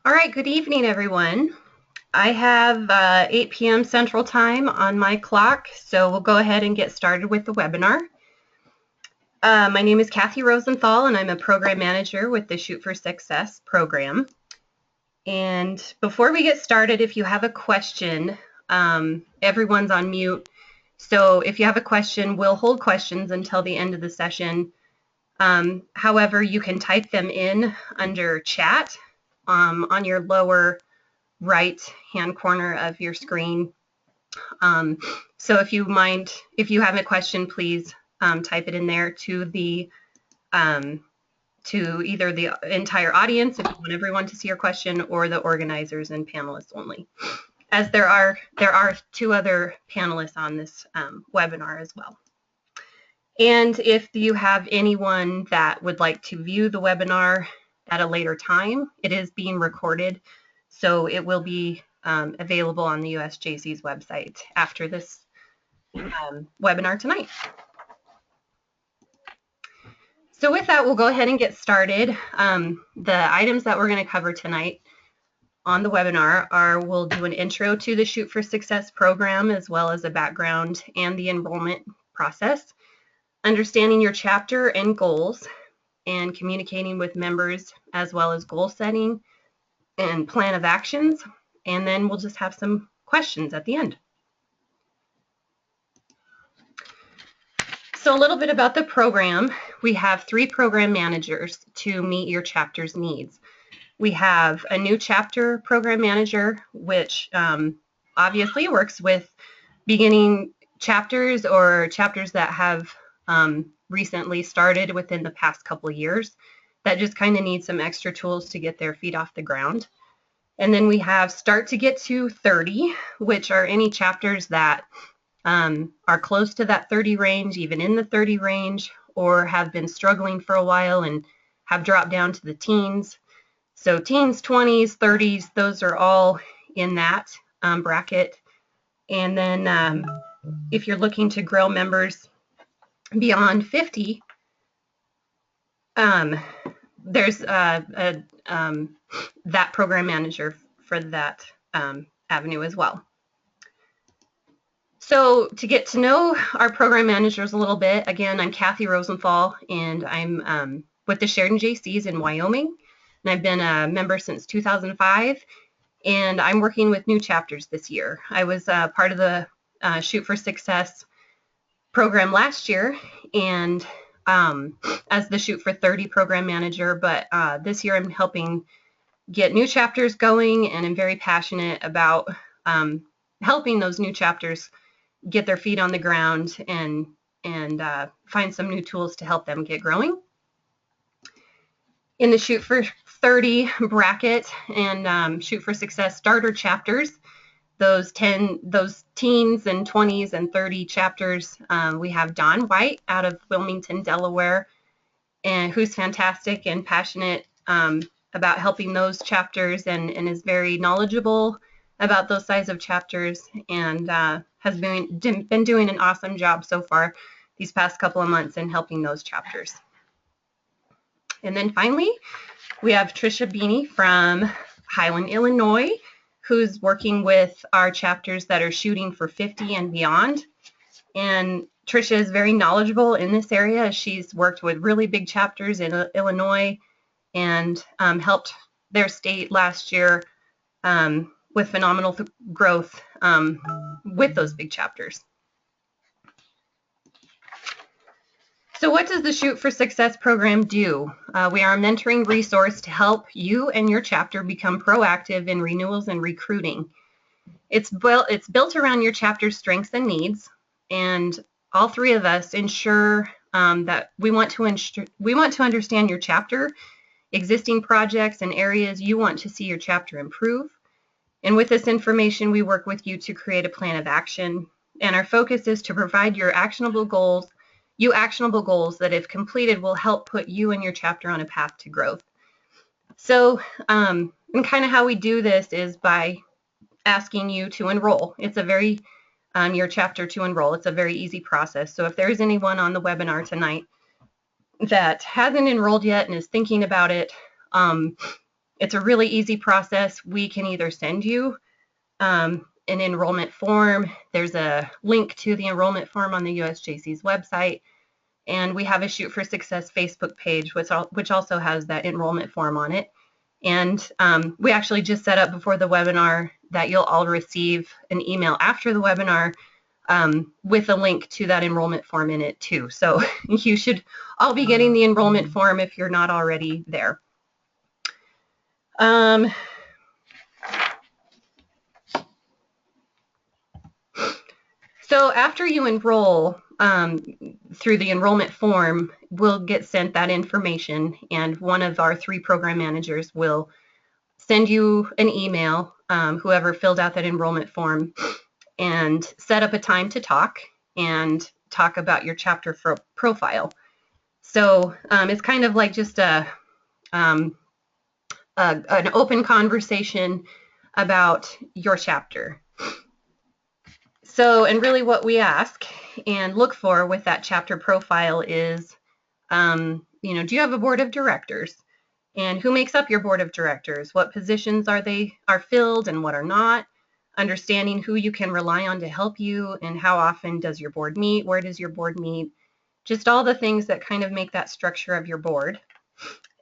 All right, good evening, everyone. I have 8 p.m. Central Time on my clock, so we'll go ahead and get started with the webinar. My name is Cathy Rosenthal, and I'm a program manager with the Shoot for Success program. And before we get started, if you have a question, everyone's on mute. So if you have a question, we'll hold questions until the end of the session. However, you can type them in under chat on your lower right hand corner of your screen. So if you have a question, please type it in there to either the entire audience if you want everyone to see your question, or the organizers and panelists only, as there are 2 other panelists on this webinar as well. And if you have anyone that would like to view the webinar at a later time, it is being recorded, so it will be available on the USJC's website after this webinar tonight. So with that, we'll go ahead and get started. The items that we're going to cover tonight on the webinar are, we'll do an intro to the Shoot for Success program, as well as a background and the enrollment process, understanding your chapter and goals, and communicating with members, as well as goal setting and plan of actions. And then we'll just have some questions at the end. So a little bit about the program. We have 3 program managers to meet your chapter's needs. We have a new chapter program manager, which obviously works with beginning chapters or chapters that have recently started within the past couple of years that just kind of need some extra tools to get their feet off the ground. And then we have Start to Get to 30, which are any chapters that are close to that 30 range, even in the 30 range, or have been struggling for a while and have dropped down to the teens. So teens, 20s, 30s, those are all in that bracket. And then if you're looking to grow members beyond 50, there's that program manager for that avenue as well. So to get to know our program managers a little bit, again, I'm Cathy Rosenthal, and I'm with the Sheridan JCs in Wyoming, and I've been a member since 2005, and I'm working with new chapters this year. I was part of the Shoot for Success program last year, and as the Shoot for 30 program manager, but this year I'm helping get new chapters going, and I'm very passionate about helping those new chapters get their feet on the ground and find some new tools to help them get growing. In the Shoot for 30 bracket and Shoot for Success starter chapters, those teens and 20s and 30 chapters, we have Don White out of Wilmington, Delaware, and who's fantastic and passionate about helping those chapters, and is very knowledgeable about those size of chapters, and has been doing an awesome job so far these past couple of months in helping those chapters. And then finally, we have Trisha Beanie from Highland, Illinois, who's working with our chapters that are shooting for 50 and beyond. And Trisha is very knowledgeable in this area. She's worked with really big chapters in Illinois and helped their state last year with phenomenal growth with those big chapters. So what does the Shoot for Success program do? We are a mentoring resource to help you and your chapter become proactive in renewals and recruiting. It's built around your chapter's strengths and needs, and all 3 of us ensure that we want to understand your chapter, existing projects, and areas you want to see your chapter improve. And with this information, we work with you to create a plan of action. And our focus is to provide you actionable goals that, if completed, will help put you and your chapter on a path to growth. So, and kind of how we do this is by asking you to enroll. It's a very, your chapter to enroll. It's a very easy process. So if there's anyone on the webinar tonight that hasn't enrolled yet and is thinking about it, It's a really easy process. We can either send you an enrollment form. There's a link to the enrollment form on the USJC's website. And we have a Shoot for Success Facebook page, which also has that enrollment form on it. And we actually just set up before the webinar that you'll all receive an email after the webinar with a link to that enrollment form in it too. So you should all be getting the enrollment form if you're not already there. So after you enroll through the enrollment form, we'll get sent that information, and one of our 3 program managers will send you an email, whoever filled out that enrollment form, and set up a time to talk about your chapter profile. So it's kind of like just an open conversation about your chapter. So, and really what we ask and look for with that chapter profile is, do you have a board of directors? And who makes up your board of directors? What positions are filled and what are not? Understanding who you can rely on to help you, and how often does your board meet? Where does your board meet? Just all the things that kind of make that structure of your board.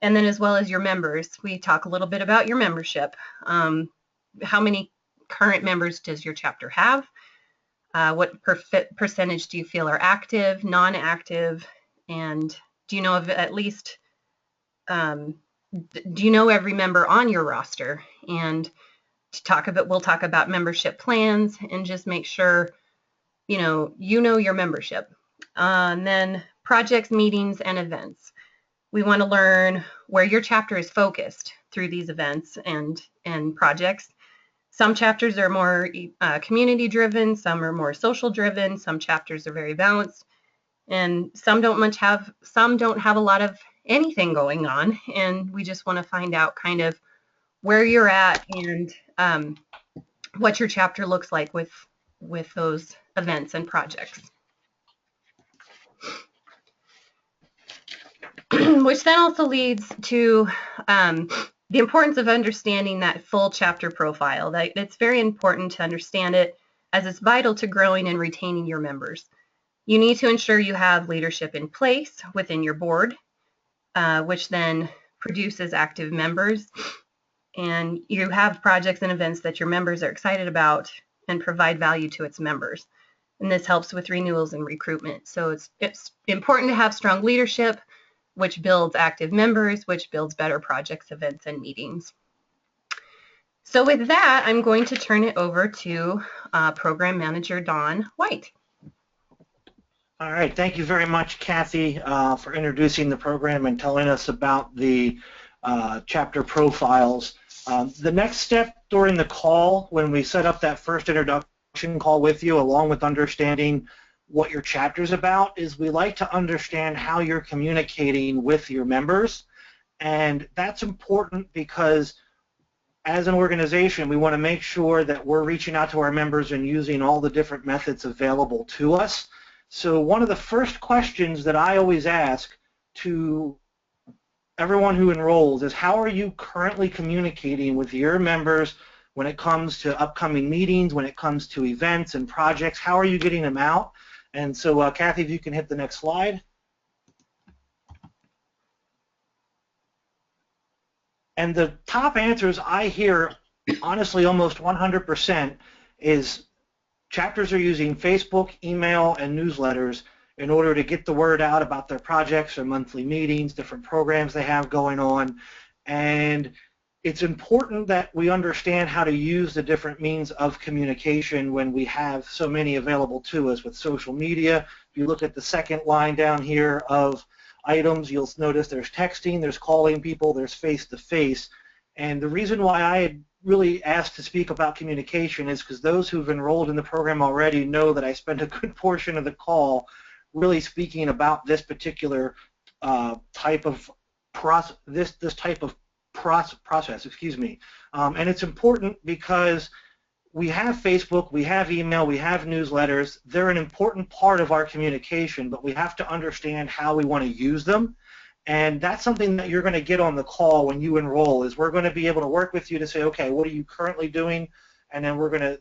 And then as well as your members, we talk a little bit about your membership. How many current members does your chapter have? What percentage do you feel are active, non-active, and do you know of at least, do you know every member on your roster? And we'll talk about membership plans and just make sure you know your membership. And then projects, meetings, and events. We want to learn where your chapter is focused through these events and projects. Some chapters are more community driven, some are more social driven, some chapters are very balanced, and some don't have a lot of anything going on, and we just want to find out kind of where you're at and what your chapter looks like with those events and projects. Which then also leads to the importance of understanding that full chapter profile. It's very important to understand it, as it's vital to growing and retaining your members. You need to ensure you have leadership in place within your board, which then produces active members, and you have projects and events that your members are excited about and provide value to its members. And this helps with renewals and recruitment. So it's important to have strong leadership, which builds active members, which builds better projects, events, and meetings. So with that, I'm going to turn it over to Program Manager Dawn White. All right, thank you very much, Cathy, for introducing the program and telling us about the chapter profiles. The next step during the call, when we set up that first introduction call with you, along with understanding what your chapter is about, is we like to understand how you're communicating with your members. And that's important because as an organization, we want to make sure that we're reaching out to our members and using all the different methods available to us. So one of the first questions that I always ask to everyone who enrolls is, how are you currently communicating with your members when it comes to upcoming meetings, when it comes to events and projects? How are you getting them out? And so, Cathy, if you can hit the next slide. And the top answers I hear, honestly, almost 100%, is chapters are using Facebook, email, and newsletters in order to get the word out about their projects, their monthly meetings, different programs they have going on. And it's important that we understand how to use the different means of communication when we have so many available to us with social media. If you look at the second line down here of items, you'll notice there's texting, there's calling people, there's face-to-face. And the reason why I had really asked to speak about communication is because those who've enrolled in the program already know that I spent a good portion of the call really speaking about this particular type of process, excuse me. And it's important because we have Facebook, we have email, we have newsletters. They're an important part of our communication, but we have to understand how we want to use them. And that's something that you're going to get on the call when you enroll, is we're going to be able to work with you to say, okay, what are you currently doing? And then we're going to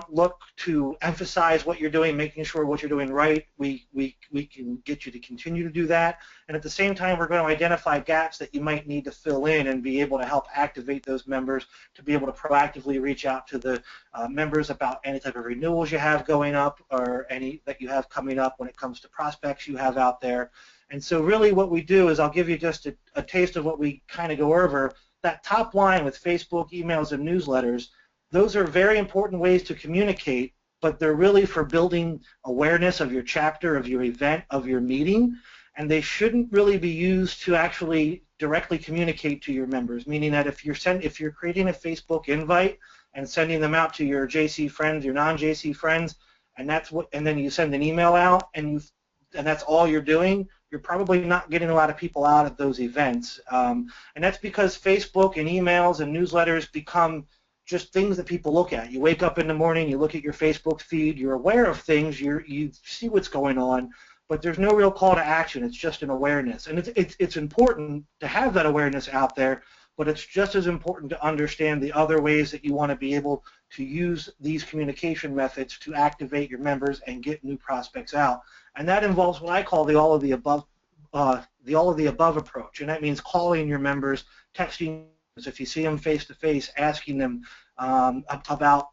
look to emphasize what you're doing, making sure what you're doing right. We can get you to continue to do that. And at the same time, we're going to identify gaps that you might need to fill in and be able to help activate those members to be able to proactively reach out to the members about any type of renewals you have going up or any that you have coming up when it comes to prospects you have out there. And so really what we do is I'll give you just a taste of what we kind of go over. That top line with Facebook, emails, and newsletters, those are very important ways to communicate, but they're really for building awareness of your chapter, of your event, of your meeting, and they shouldn't really be used to actually directly communicate to your members, meaning that if you're creating a Facebook invite and sending them out to your JC friends, your non-JC friends, and then you send an email out and that's all you're doing, you're probably not getting a lot of people out at those events. And that's because Facebook and emails and newsletters become just things that people look at. You wake up in the morning, you look at your Facebook feed, you're aware of things, you see what's going on, but there's no real call to action. It's just an awareness. And it's important to have that awareness out there, but it's just as important to understand the other ways that you want to be able to use these communication methods to activate your members and get new prospects out. And that involves what I call the all of the above approach. And that means calling your members, texting, if you see them face to face, asking them about,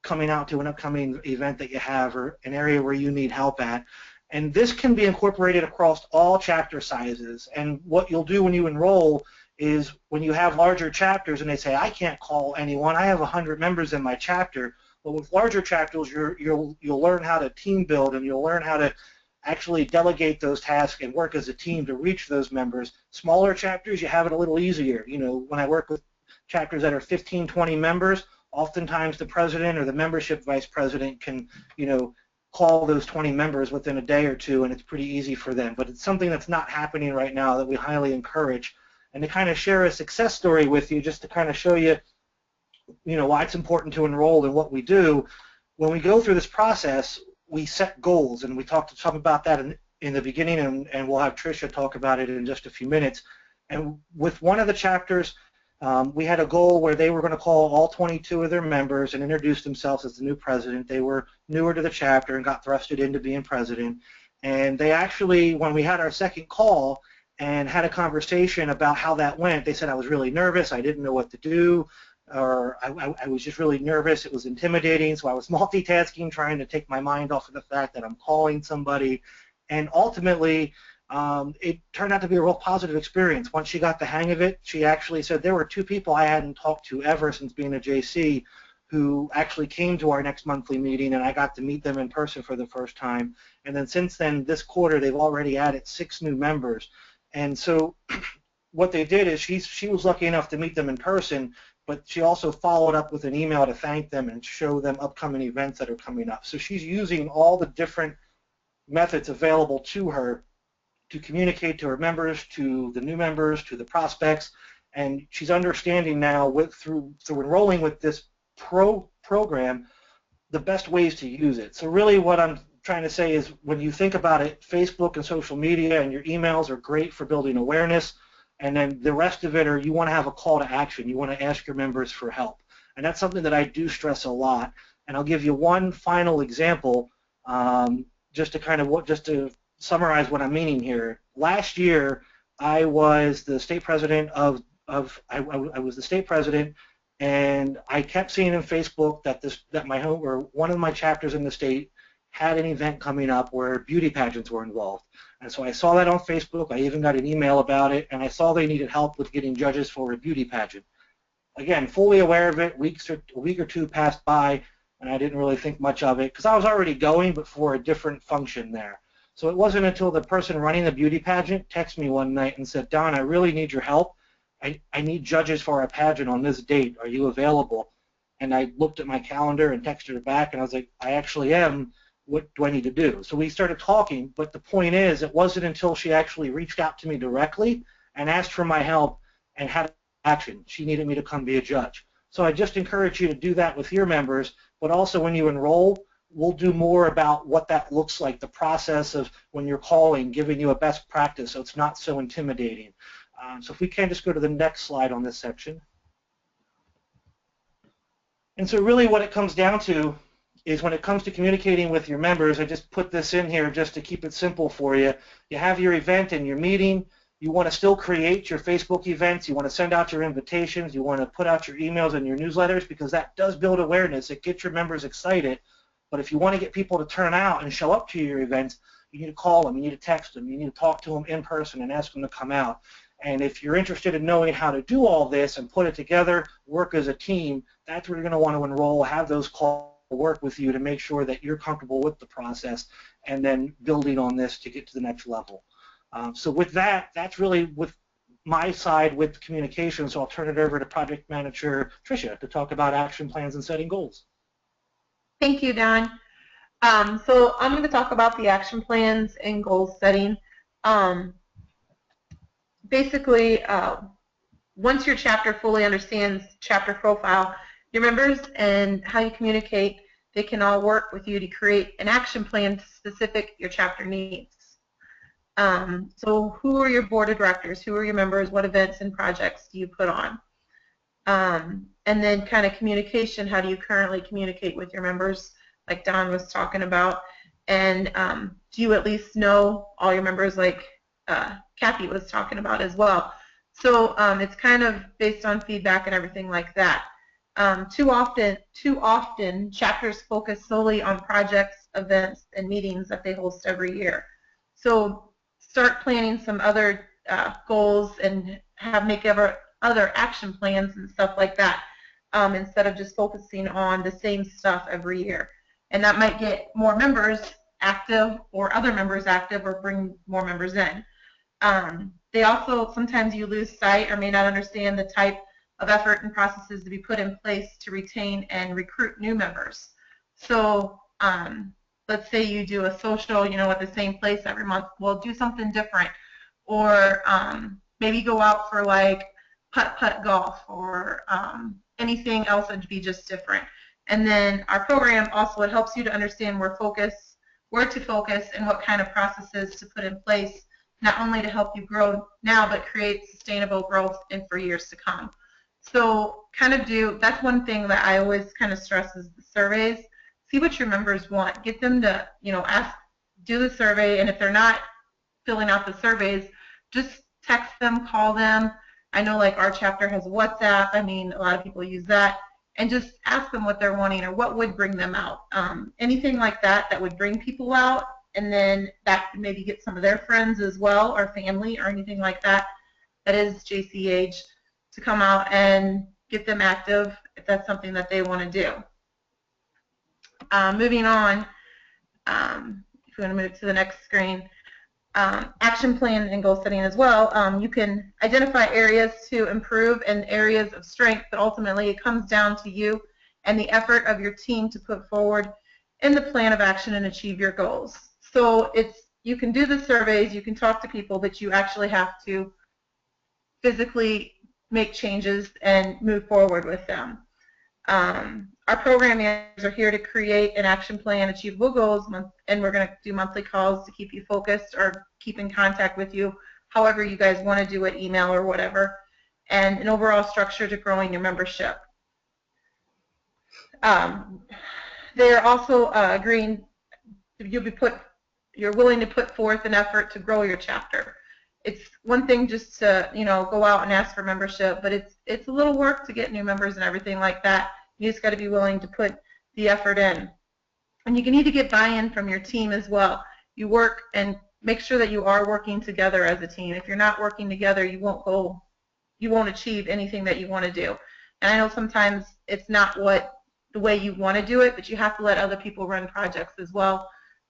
coming out to an upcoming event that you have or an area where you need help at. And this can be incorporated across all chapter sizes. And what you'll do when you enroll is when you have larger chapters and they say, I can't call anyone, I have 100 members in my chapter. But with larger chapters, you'll learn how to team build, and you'll learn how to actually delegate those tasks and work as a team to reach those members. Smaller chapters, you have it a little easier. When I work with chapters that are 15, 20 members, oftentimes the president or the membership vice president can, call those 20 members within a day or two, and it's pretty easy for them. But it's something that's not happening right now that we highly encourage. And to kind of share a success story with you, just to kind of show you, why it's important to enroll in what we do. When we go through this process, we set goals, and we talked some about that in the beginning, and we'll have Trisha talk about it in just a few minutes. And with one of the chapters, we had a goal where they were going to call all 22 of their members and introduce themselves as the new president. They were newer to the chapter and got thrusted into being president. And they actually, when we had our second call and had a conversation about how that went, they said, I was really nervous, I didn't know what to do, or I was just really nervous, it was intimidating, so I was multitasking, trying to take my mind off of the fact that I'm calling somebody. And ultimately, it turned out to be a real positive experience. Once she got the hang of it, she actually said there were 2 people I hadn't talked to ever since being a JC who actually came to our next monthly meeting, and I got to meet them in person for the first time. And then since then, this quarter, they've already added 6 new members. And so what they did is she was lucky enough to meet them in person, but she also followed up with an email to thank them and show them upcoming events that are coming up. So she's using all the different methods available to her to communicate to her members, to the new members, to the prospects, and she's understanding now through enrolling with this program the best ways to use it. So really what I'm trying to say is when you think about it, Facebook and social media and your emails are great for building awareness, and then the rest of it are you want to have a call to action. You want to ask your members for help. And that's something that I do stress a lot. And I'll give you one final example just to summarize what I'm meaning here. Last year, I was the state president I was the state president, and I kept seeing on Facebook that one of my chapters in the state had an event coming up where beauty pageants were involved. And so I saw that on Facebook. I even got an email about it, and I saw they needed help with getting judges for a beauty pageant. Again, fully aware of it. A week or 2 passed by, and I didn't really think much of it because I was already going, but for a different function there. So it wasn't until the person running the beauty pageant texted me one night and said, Don, I really need your help. I need judges for a pageant on this date. Are you available? And I looked at my calendar and texted her back, and I was like, I actually am. What do I need to do? So we started talking, but the point is it wasn't until she actually reached out to me directly and asked for my help and had action. She needed me to come be a judge. So I just encourage you to do that with your members, but also when you enroll, we'll do more about what that looks like, the process of when you're calling, giving you a best practice so it's not so intimidating. So if we can just go to the next slide on this section. And so really what it comes down to is when it comes to communicating with your members, I just put this in here just to keep it simple for you. You have your event and your meeting. You want to still create your Facebook events. You want to send out your invitations. You want to put out your emails and your newsletters because that does build awareness. It gets your members excited. But if you want to get people to turn out and show up to your events, you need to call them. You need to text them. You need to talk to them in person and ask them to come out. And if you're interested in knowing how to do all this and put it together, work as a team, that's where you're going to want to enroll, have those calls, work with you to make sure that you're comfortable with the process and then building on this to get to the next level. So with that, that's really with my side with communication, so I'll turn it over to Project Manager Trisha to talk about action plans and setting goals. Thank you, Don. So I'm going to talk about the action plans and goal setting. Basically, once your chapter fully understands chapter profile, your members and how you communicate, they can all work with you to create an action plan to specific your chapter needs. So who are your board of directors? Who are your members? What events and projects do you put on? And then kind of communication, how do you currently communicate with your members, like Don was talking about? And do you at least know all your members, like Cathy was talking about as well? So it's kind of based on feedback and everything like that. Too often, chapters focus solely on projects, events, and meetings that they host every year. So start planning some other goals and make other action plans and stuff like that, instead of just focusing on the same stuff every year. And that might get more members active or other members active or bring more members in. They also, sometimes you lose sight or may not understand the type of effort and processes to be put in place to retain and recruit new members. So let's say you do a social, at the same place every month. Well, do something different. Or maybe go out for like putt-putt golf or anything else that would be just different. And then our program also, it helps you to understand where to focus and what kind of processes to put in place, not only to help you grow now, but create sustainable growth and for years to come. So that's one thing that I always kind of stress is the surveys. See what your members want. Get them to, do the survey, and if they're not filling out the surveys, just text them, call them. I know like our chapter has WhatsApp. I mean, a lot of people use that. And just ask them what they're wanting or what would bring them out. Anything like that would bring people out, and then that could maybe get some of their friends as well or family or anything like that that is JC age to come out and get them active if that's something that they want to do. Moving on, if you want to move to the next screen, action plan and goal setting as well. You can identify areas to improve and areas of strength, but ultimately it comes down to you and the effort of your team to put forward in the plan of action and achieve your goals. So you can do the surveys, you can talk to people, but you actually have to physically make changes and move forward with them. Our program managers are here to create an action plan, achievable goals, and we're going to do monthly calls to keep you focused or keep in contact with you, however you guys want to do it, email or whatever, and an overall structure to growing your membership. They're also agreeing you're willing to put forth an effort to grow your chapter. It's one thing just to go out and ask for membership, but it's a little work to get new members and everything like that. You just got to be willing to put the effort in. And you need to get buy-in from your team as well. You work and make sure that you are working together as a team. If you're not working together, you won't achieve anything that you want to do. And I know sometimes it's not the way you want to do it, but you have to let other people run projects as well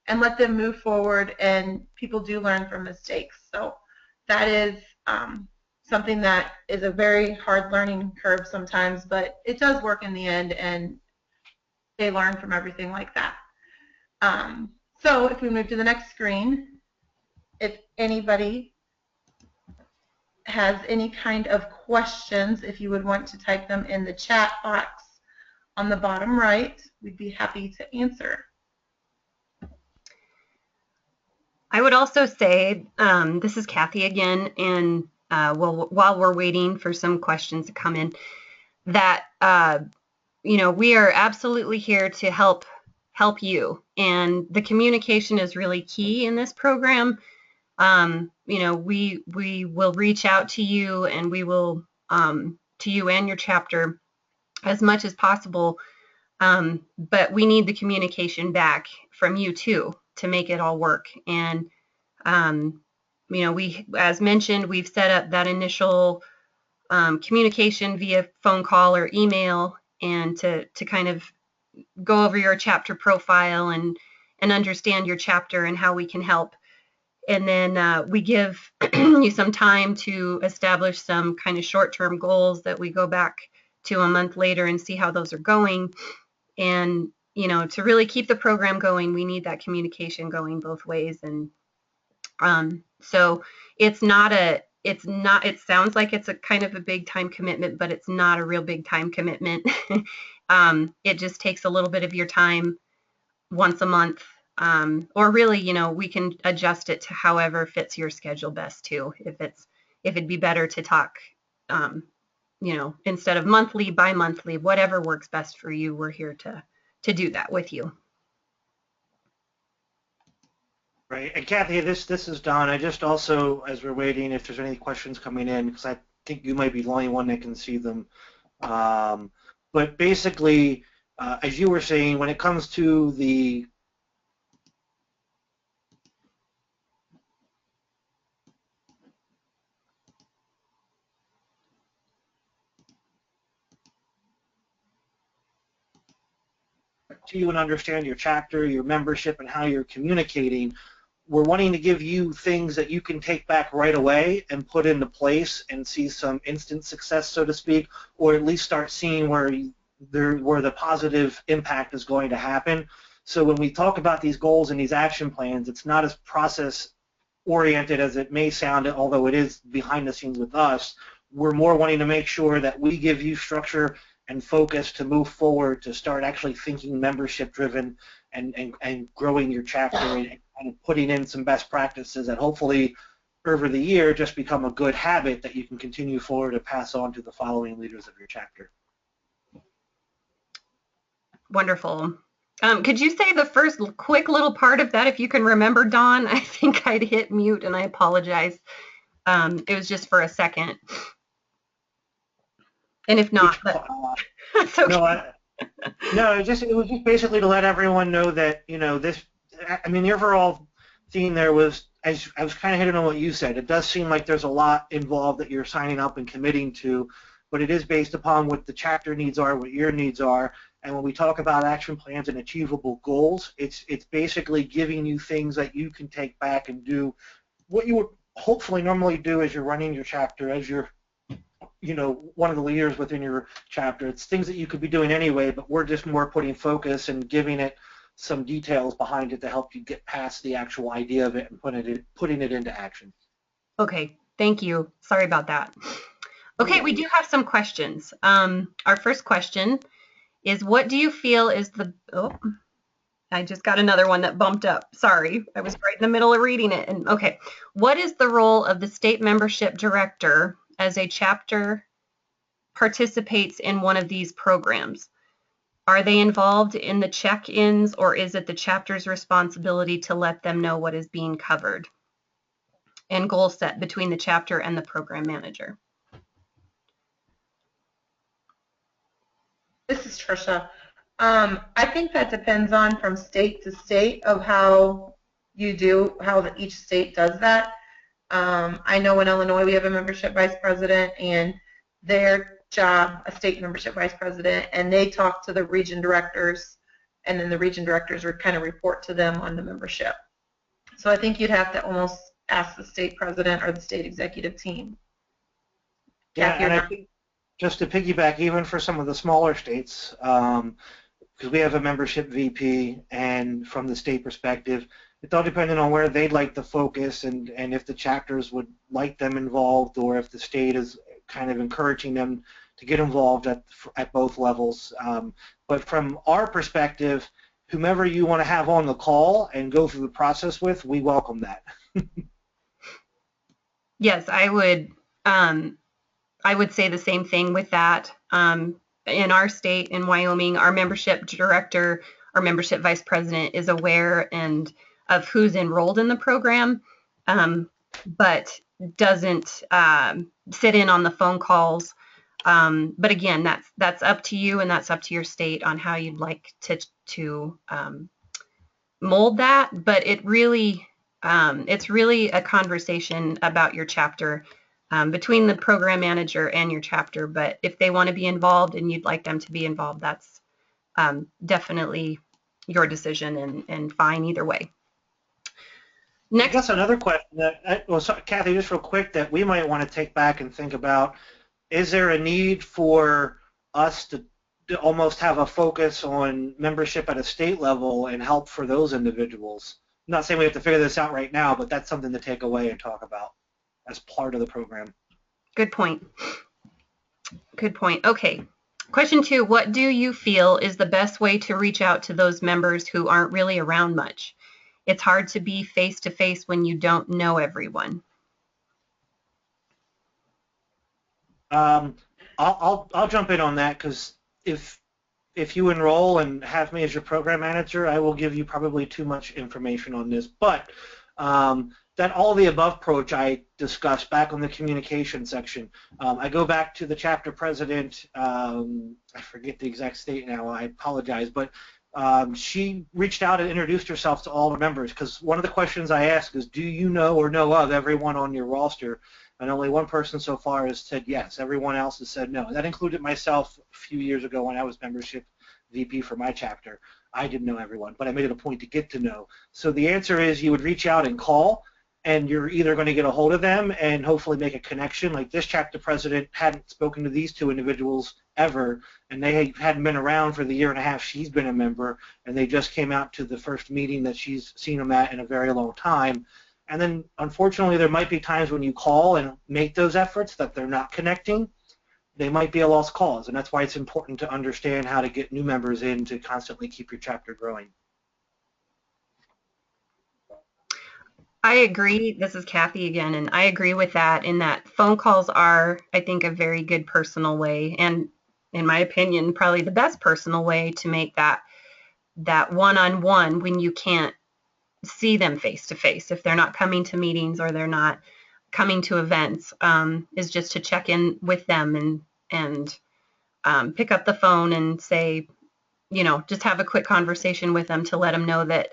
and let them move forward, and people do learn from mistakes. So that is something that is a very hard learning curve sometimes, but it does work in the end, and they learn from everything like that. So if we move to the next screen, if anybody has any kind of questions, if you would want to type them in the chat box on the bottom right, we'd be happy to answer. I would also say, this is Cathy again, and while we're waiting for some questions to come in, that we are absolutely here to help you, and the communication is really key in this program. We will reach out to you, and we will to you and your chapter as much as possible, but we need the communication back from you too to make it all work. And we, as mentioned, we've set up that initial communication via phone call or email, and to kind of go over your chapter profile and understand your chapter and how we can help. And then we give you some time to establish some kind of short-term goals that we go back to a month later and see how those are going. And to really keep the program going, we need that communication going both ways. And so it sounds like it's a kind of a big time commitment, but it's not a real big time commitment. It just takes a little bit of your time once a month, or really, we can adjust it to however fits your schedule best too. If it'd be better to talk, instead of monthly, bi-monthly, whatever works best for you, we're here to do that with you. Right, and Cathy, this is Don. I just also, as we're waiting, if there's any questions coming in, because I think you might be the only one that can see them. But basically, as you were saying, when it comes to the to you and understand your chapter, your membership, and how you're communicating, we're wanting to give you things that you can take back right away and put into place and see some instant success, so to speak, or at least start seeing where the positive impact is going to happen. So when we talk about these goals and these action plans, it's not as process oriented as it may sound, although it is behind the scenes with us. We're more wanting to make sure that we give you structure and focus to move forward, to start actually thinking membership driven and growing your chapter and putting in some best practices that hopefully over the year just become a good habit that you can continue forward to pass on to the following leaders of your chapter. Wonderful. Could you say the first quick little part of that if you can remember, Dawn? I think I'd hit mute and I apologize. It was just for a second. And if not, that's okay. No, it was just basically to let everyone know that, the overall theme there was, as I was kind of hitting on what you said, it does seem like there's a lot involved that you're signing up and committing to, but it is based upon what the chapter needs are, what your needs are, and when we talk about action plans and achievable goals, it's basically giving you things that you can take back and do what you would hopefully normally do as you're running your chapter, as you're one of the leaders within your chapter. It's things that you could be doing anyway, but we're just more putting focus and giving it some details behind it to help you get past the actual idea of it and putting it into action. Okay, thank you. Sorry about that. Okay, we do have some questions. Our first question is, what do you feel is the, I just got another one that bumped up. Sorry, I was right in the middle of reading it. And okay, what is the role of the state membership director as a chapter participates in one of these programs? Are they involved in the check-ins, or is it the chapter's responsibility to let them know what is being covered? And goal set between the chapter and the program manager. This is Trisha. I think that depends on from state to state of how each state does that. I know in Illinois we have a membership vice president, and their job, a state membership vice president, and they talk to the region directors, and then the region directors would kind of report to them on the membership. So I think you'd have to almost ask the state president or the state executive team. Yeah, and I think just to piggyback, even for some of the smaller states, because we have a membership VP, and from the state perspective, it's all depending on where they'd like to focus and if the chapters would like them involved, or if the state is kind of encouraging them to get involved at both levels. But from our perspective, whomever you want to have on the call and go through the process with, we welcome that. Yes, I would say the same thing with that. In our state, in Wyoming, our membership director, our membership vice president is aware and of who's enrolled in the program, but doesn't sit in on the phone calls. But again, that's up to you, and that's up to your state on how you'd like to mold that. But it's really a conversation about your chapter. Between the program manager and your chapter, but if they want to be involved and you'd like them to be involved, that's definitely your decision and fine either way. Next, I guess another question that, Cathy, just real quick, that we might want to take back and think about, is there a need for us to almost have a focus on membership at a state level and help for those individuals? I'm not saying we have to figure this out right now, but that's something to take away and talk about as part of the program. Good point. Good point. Okay. Question 2, what do you feel is the best way to reach out to those members who aren't really around much? It's hard to be face-to-face when you don't know everyone. I'll jump in on that, because if you enroll and have me as your program manager, I will give you probably too much information on this. But that all the above approach I discussed back on the communication section, I go back to the chapter president, I forget the exact state now, I apologize, but she reached out and introduced herself to all the members, because one of the questions I ask is, do you know or know of everyone on your roster? And only one person so far has said yes. Everyone else has said no. That included myself a few years ago when I was membership VP for my chapter. I didn't know everyone, but I made it a point to get to know. So the answer is you would reach out and call, and you're either going to get a hold of them and hopefully make a connection. Like this chapter president hadn't spoken to these two individuals ever, and they hadn't been around for the year and a half she's been a member, and they just came out to the first meeting that she's seen them at in a very long time. And then, unfortunately, there might be times when you call and make those efforts that they're not connecting. They might be a lost cause, and that's why it's important to understand how to get new members in to constantly keep your chapter growing. I agree. This is Cathy again, and I agree with that in that phone calls are, I think, a very good personal way, and in my opinion, probably the best personal way to make that one-on-one when you can't see them face-to-face. If they're not coming to meetings or they're not coming to events, is just to check in with them and pick up the phone and say, just have a quick conversation with them to let them know that,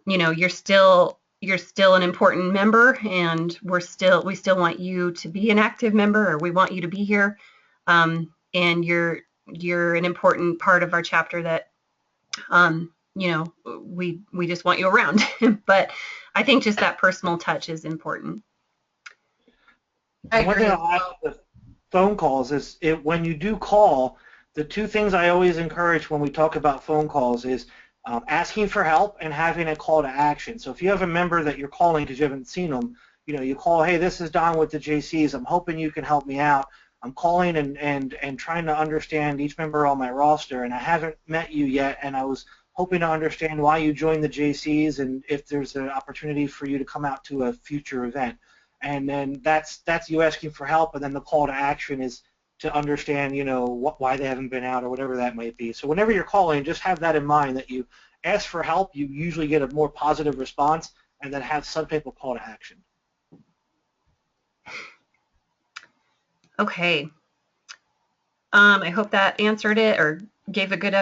you're still an important member, and we still want you to be an active member, or we want you to be here, and you're an important part of our chapter that we just want you around. But I think just that personal touch is important. One thing I like with phone calls is when you do call, the two things I always encourage when we talk about phone calls is asking for help and having a call to action. So if you have a member that you're calling because you haven't seen them, you call, hey, this is Don with the JCs. I'm hoping you can help me out. I'm calling and trying to understand each member on my roster, and I haven't met you yet, and I was hoping to understand why you joined the JCs and if there's an opportunity for you to come out to a future event. And then that's you asking for help, and then the call to action is to understand, why they haven't been out or whatever that might be. So whenever you're calling, just have that in mind, that you ask for help, you usually get a more positive response, and then have some type of call to action. Okay. I hope that answered it or gave a good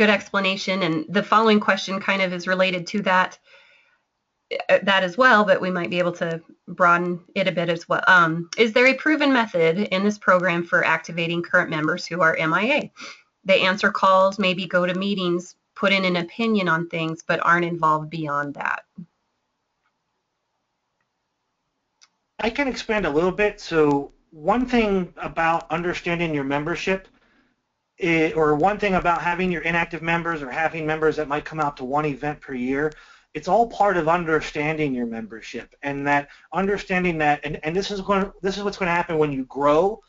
explanation. And the following question kind of is related to that as well, but we might be able to broaden it a bit as well. Is there a proven method in this program for activating current members who are MIA? They answer calls, maybe go to meetings, put in an opinion on things, but aren't involved beyond that. I can expand a little bit. So one thing about understanding your membership, or one thing about having your inactive members or having members that might come out to one event per year, it's all part of understanding your membership, and that understanding that, and this is what's going to happen when you grow.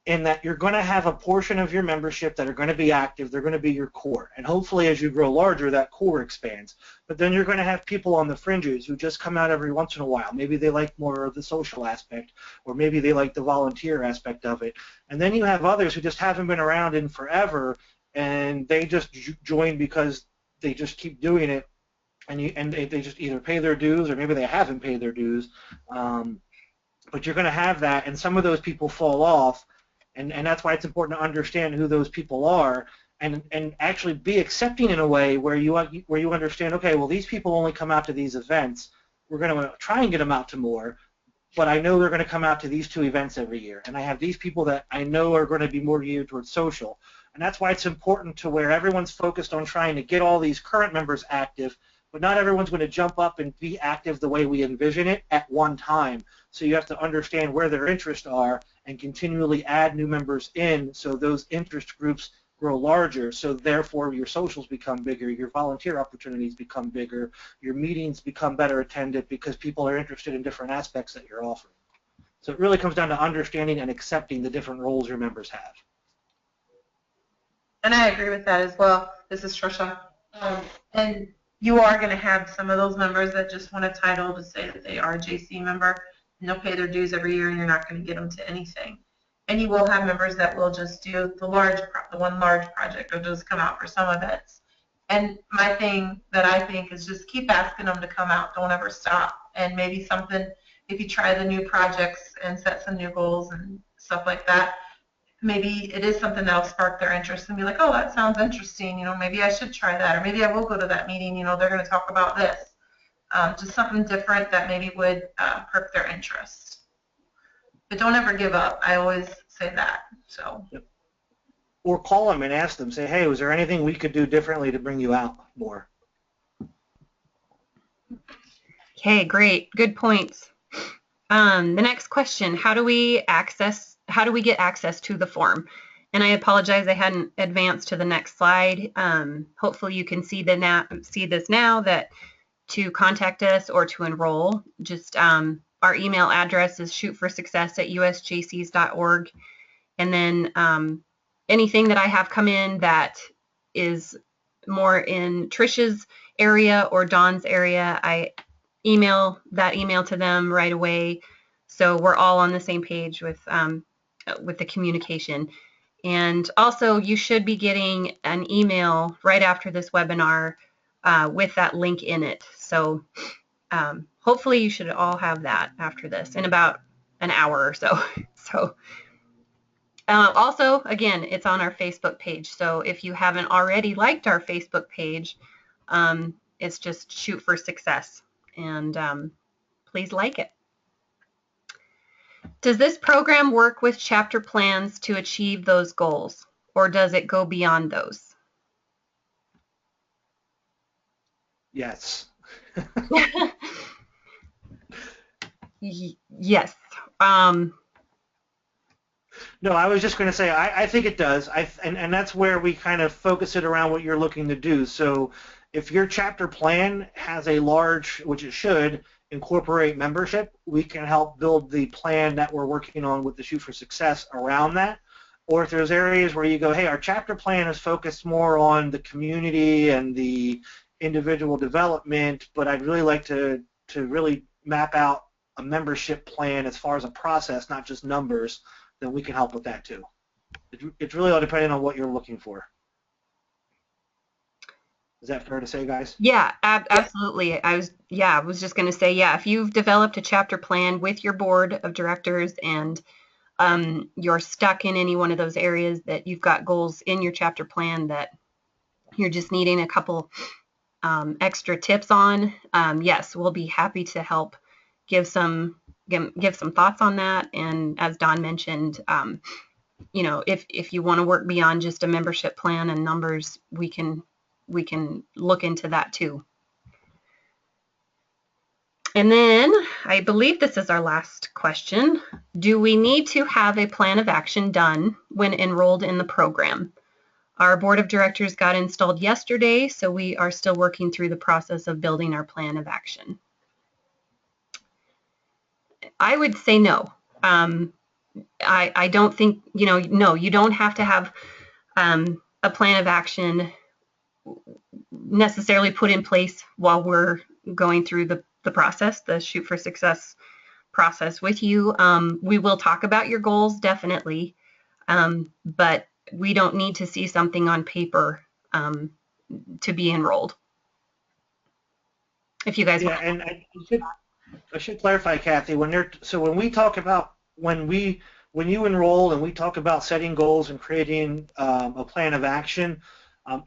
in that you're going to have a portion of your membership that are going to be active. They're going to be your core. And hopefully as you grow larger, that core expands. But then you're going to have people on the fringes who just come out every once in a while. Maybe they like more of the social aspect, or maybe they like the volunteer aspect of it. And then you have others who just haven't been around in forever, and they just join because they just keep doing it, and they just either pay their dues or maybe they haven't paid their dues. But you're going to have that, and some of those people fall off. And that's why it's important to understand who those people are, and actually be accepting in a way where you understand, okay, well, these people only come out to these events. We're going to try and get them out to more, but I know they're going to come out to these 2 events every year. And I have these people that I know are going to be more geared towards social. And that's why it's important to where everyone's focused on trying to get all these current members active, but not everyone's going to jump up and be active the way we envision it at one time. So you have to understand where their interests are and continually add new members in so those interest groups grow larger, so therefore your socials become bigger, your volunteer opportunities become bigger, your meetings become better attended because people are interested in different aspects that you're offering. So it really comes down to understanding and accepting the different roles your members have. And I agree with that as well. This is Trisha. And you are going to have some of those members that just want a title to say that they are a JC member, and they'll pay their dues every year, and you're not going to get them to anything. And you will have members that will just do the one large project, or just come out for some events. And my thing that I think is just keep asking them to come out. Don't ever stop. And maybe something, if you try the new projects and set some new goals and stuff like that, maybe it is something that'll spark their interest and be like, oh, that sounds interesting. You know, maybe I should try that, or maybe I will go to that meeting. You know, they're going to talk about this. Just something different that maybe would perk their interest. But don't ever give up. I always say that. So. Yep. Or call them and ask them, say, hey, was there anything we could do differently to bring you out more? Okay, great. Good points. The next question, how do we get access to the form? And I apologize, I hadn't advanced to the next slide. Hopefully you can see this now, that to contact us or to enroll, just our email address is shootforsuccess@usjcs.org. And then anything that I have come in that is more in Trisha's area or Dawn's area, I email to them right away, so we're all on the same page with the communication. And also, you should be getting an email right after this webinar with that link in it. So hopefully you should all have that after this in about an hour or so. So also, again, it's on our Facebook page. So if you haven't already liked our Facebook page, it's just Shoot for Success. And please like it. Does this program work with chapter plans to achieve those goals, or does it go beyond those? Yes. Yes. No, I was just going to say I think it does. And that's where we kind of focus it around what you're looking to do. So if your chapter plan has a large, which it should, incorporate membership, we can help build the plan that we're working on with the Shoot for Success around that. Or if there's areas where you go, hey, our chapter plan is focused more on the community and the individual development, but I'd really like to really map out a membership plan as far as a process, not just numbers, then we can help with that too. It's really all depending on what you're looking for. Is that fair to say, guys? Yeah, absolutely. I was just going to say, yeah, if you've developed a chapter plan with your board of directors and you're stuck in any one of those areas that you've got goals in your chapter plan that you're just needing a couple extra tips on, yes, we'll be happy to help give some thoughts on that. And as Dawn mentioned, you know, if you want to work beyond just a membership plan and numbers, we can look into that too. And then I believe this is our last question. Do we need to have a plan of action done when enrolled in the program? Our board of directors got installed yesterday, so we are still working through the process of building our plan of action. I would say no. I don't think, no, you don't have to have a plan of action necessarily put in place while we're going through the process, the Shoot for Success process with you. We will talk about your goals, definitely, but we don't need to see something on paper to be enrolled. If you guys Yeah, want. and I should clarify, Cathy, when we talk about when you enroll and we talk about setting goals and creating a plan of action,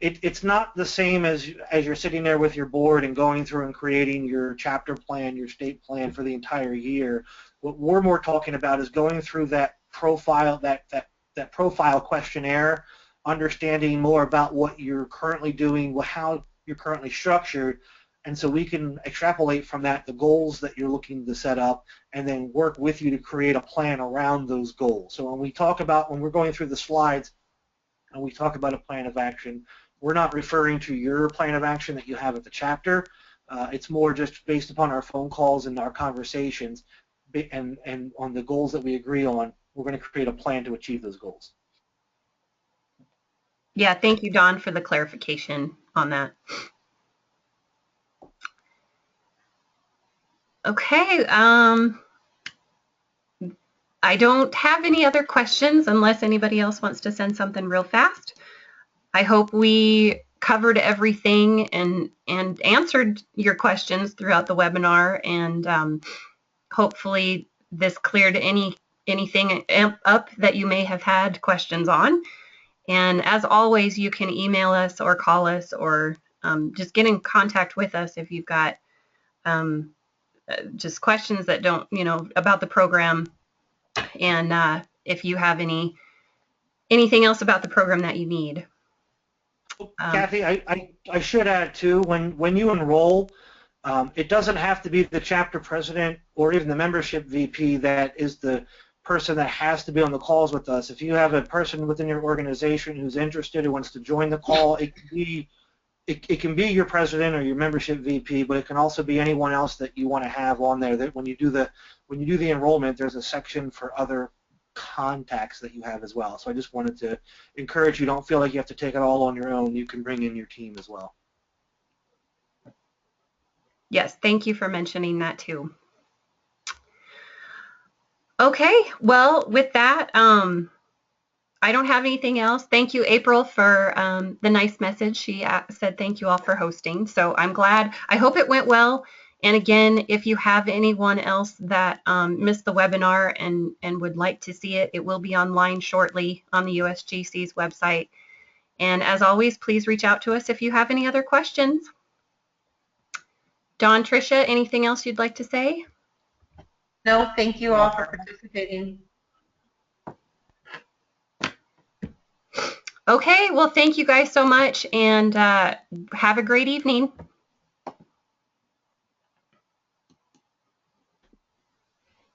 it's not the same as you're sitting there with your board and going through and creating your chapter plan, your state plan for the entire year. What we're more talking about is going through that profile, that profile questionnaire, understanding more about what you're currently doing, how you're currently structured, and so we can extrapolate from that the goals that you're looking to set up and then work with you to create a plan around those goals. So when we're going through the slides and we talk about a plan of action, we're not referring to your plan of action that you have at the chapter. It's more just based upon our phone calls and our conversations and on the goals that we agree on, we're going to create a plan to achieve those goals. Yeah, thank you, Don, for the clarification on that. Okay, I don't have any other questions unless anybody else wants to send something real fast. I hope we covered everything and answered your questions throughout the webinar, and hopefully this cleared anything up that you may have had questions on. And as always, you can email us or call us or just get in contact with us if you've got just questions that don't, about the program, and if you have anything else about the program that you need. Cathy, I should add too, when you enroll, it doesn't have to be the chapter president or even the membership VP that is the person that has to be on the calls with us. If you have a person within your organization who's interested, who wants to join the call, it can be your president or your membership VP, but it can also be anyone else that you want to have on there. That when you do the enrollment, there's a section for other contacts that you have as well. So I just wanted to encourage you, don't feel like you have to take it all on your own. You can bring in your team as well. Yes, thank you for mentioning that too. Okay, well, with that, I don't have anything else. Thank you, April, for the nice message. She said thank you all for hosting. So I'm glad. I hope it went well. And again, if you have anyone else that missed the webinar and would like to see it, it will be online shortly on the USGC's website. And as always, please reach out to us if you have any other questions. Dawn, Trisha, anything else you'd like to say? No, thank you all for participating. Okay, well, thank you guys so much, and have a great evening.